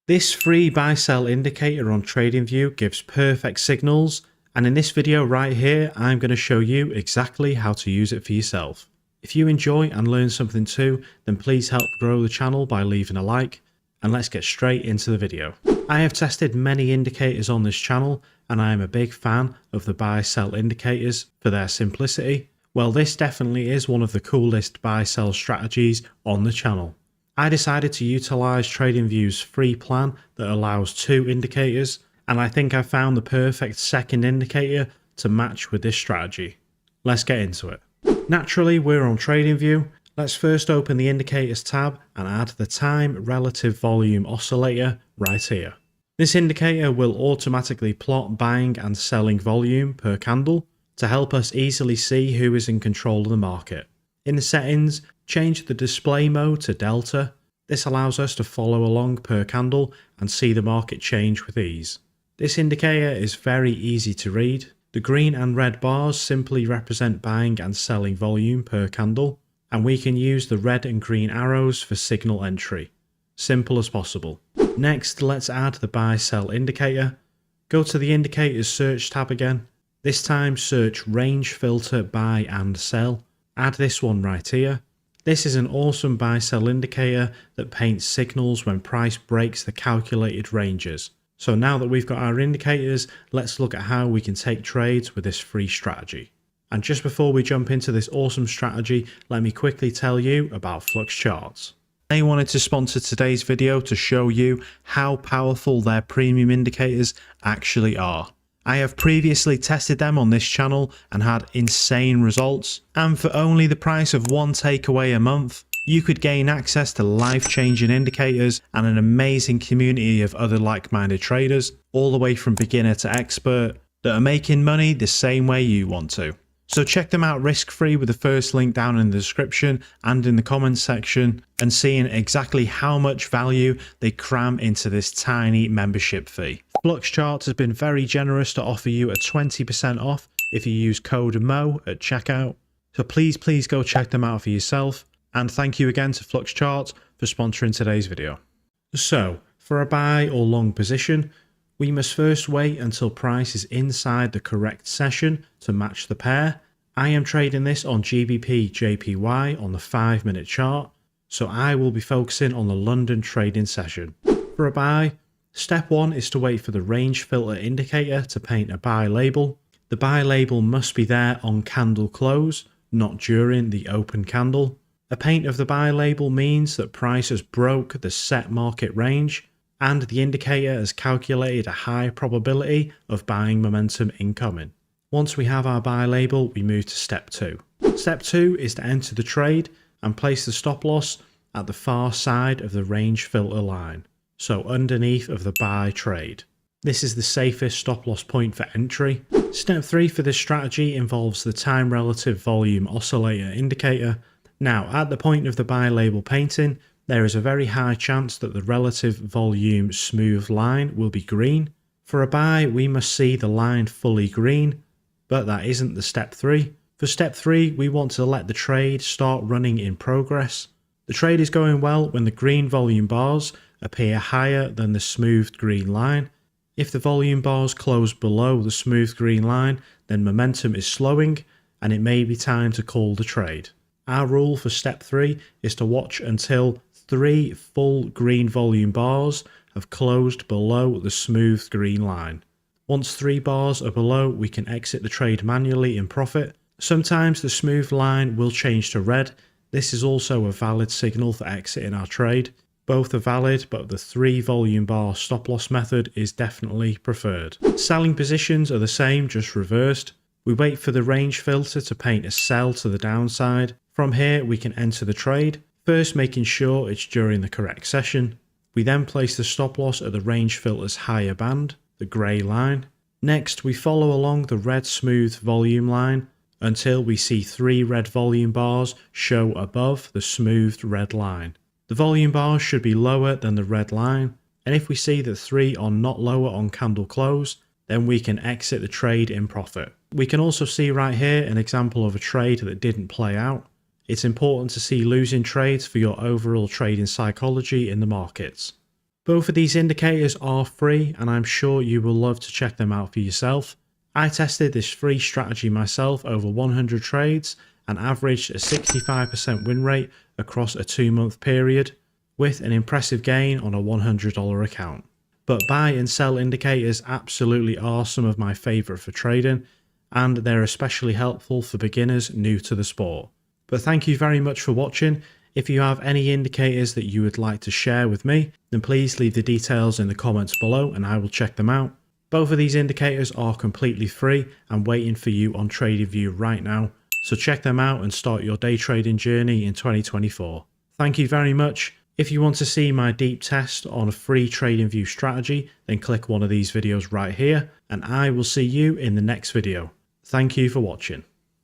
This free buy-sell indicator on TradingView gives perfect signals, and in this video right here I'm going to show you exactly how to use it for yourself. If you enjoy and learn something too, then please help grow the channel by leaving a like, and let's get straight into the video. I have tested many indicators on this channel and I am a big fan of the buy-sell indicators for their simplicity. Well, this definitely is one of the coolest buy-sell strategies on the channel. I decided to utilize TradingView's free plan that allows two indicators, and I think I found the perfect second indicator to match with this strategy. Let's get into it. Naturally, we're on TradingView. Let's first open the indicators tab and add the time relative volume oscillator right here. This indicator will automatically plot buying and selling volume per candle to help us easily see who is in control of the market. In the settings, change the display mode to Delta. This allows us to follow along per candle and see the market change with ease. This indicator is very easy to read. The green and red bars simply represent buying and selling volume per candle, and we can use the red and green arrows for signal entry. Simple as possible. Next, let's add the buy-sell indicator. Go to the indicators search tab again. This time search range filter buy and sell. Add this one right here. This is an awesome buy-sell indicator that paints signals when price breaks the calculated ranges. So now that we've got our indicators, let's look at how we can take trades with this free strategy. And just before we jump into this awesome strategy, let me quickly tell you about FLUX CHARTS. They wanted to sponsor today's video to show you how powerful their premium indicators actually are. I have previously tested them on this channel and had insane results, and for only the price of one takeaway a month, you could gain access to life-changing indicators and an amazing community of other like-minded traders, all the way from beginner to expert, that are making money the same way you want to. So check them out risk-free with the first link down in the description and in the comments section, and seeing exactly how much value they cram into this tiny membership fee. FLUX CHARTS has been very generous to offer you a 20% off if you use code MO at checkout. So please go check them out for yourself. And thank you again to FLUX CHARTS for sponsoring today's video. So for a buy or long position, we must first wait until price is inside the correct session to match the pair. I am trading this on GBP JPY on the 5-minute chart, so I will be focusing on the London trading session. For a buy, step 1 is to wait for the range filter indicator to paint a buy label. The buy label must be there on candle close, not during the open candle. A paint of the buy label means that price has broke the set market range, and the indicator has calculated a high probability of buying momentum incoming. Once we have our buy label, we move to step 2. Step 2 is to enter the trade and place the stop loss at the far side of the range filter line, so underneath of the buy trade. This is the safest stop loss point for entry. Step 3 for this strategy involves the time relative volume oscillator indicator. Now, at the point of the buy label painting, there is a very high chance that the relative volume smooth line will be green. For a buy, we must see the line fully green, but that isn't the step 3. For step 3, we want to let the trade start running in progress. The trade is going well when the green volume bars appear higher than the smoothed green line. If the volume bars close below the smooth green line, then momentum is slowing and it may be time to call the trade. Our rule for step 3 is to watch until 3 full green volume bars have closed below the smooth green line. Once 3 bars are below, we can exit the trade manually in profit. Sometimes the smooth line will change to red. This is also a valid signal for exiting our trade. Both are valid, but the 3 volume bar stop loss method is definitely preferred. Selling positions are the same, just reversed. We wait for the range filter to paint a sell to the downside. From here, we can enter the trade, first making sure it's during the correct session. We then place the stop loss at the range filter's higher band, the grey line. Next, we follow along the red smooth volume line until we see 3 red volume bars show above the smoothed red line. The volume bars should be lower than the red line, and if we see that 3 are not lower on candle close, then we can exit the trade in profit. We can also see right here an example of a trade that didn't play out. It's important to see losing trades for your overall trading psychology in the markets. Both of these indicators are free and I'm sure you will love to check them out for yourself. I tested this free strategy myself over 100 trades and averaged a 65% win rate across a 2-month period with an impressive gain on a $100 account. But buy and sell indicators absolutely are some of my favourite for trading, and they're especially helpful for beginners new to the sport. But thank you very much for watching. If you have any indicators that you would like to share with me, then please leave the details in the comments below and I will check them out. Both of these indicators are completely free and waiting for you on TradingView right now, so check them out and start your day trading journey in 2024. Thank you very much. If you want to see my deep test on a free TradingView strategy, then click one of these videos right here, and I will see you in the next video. Thank you for watching.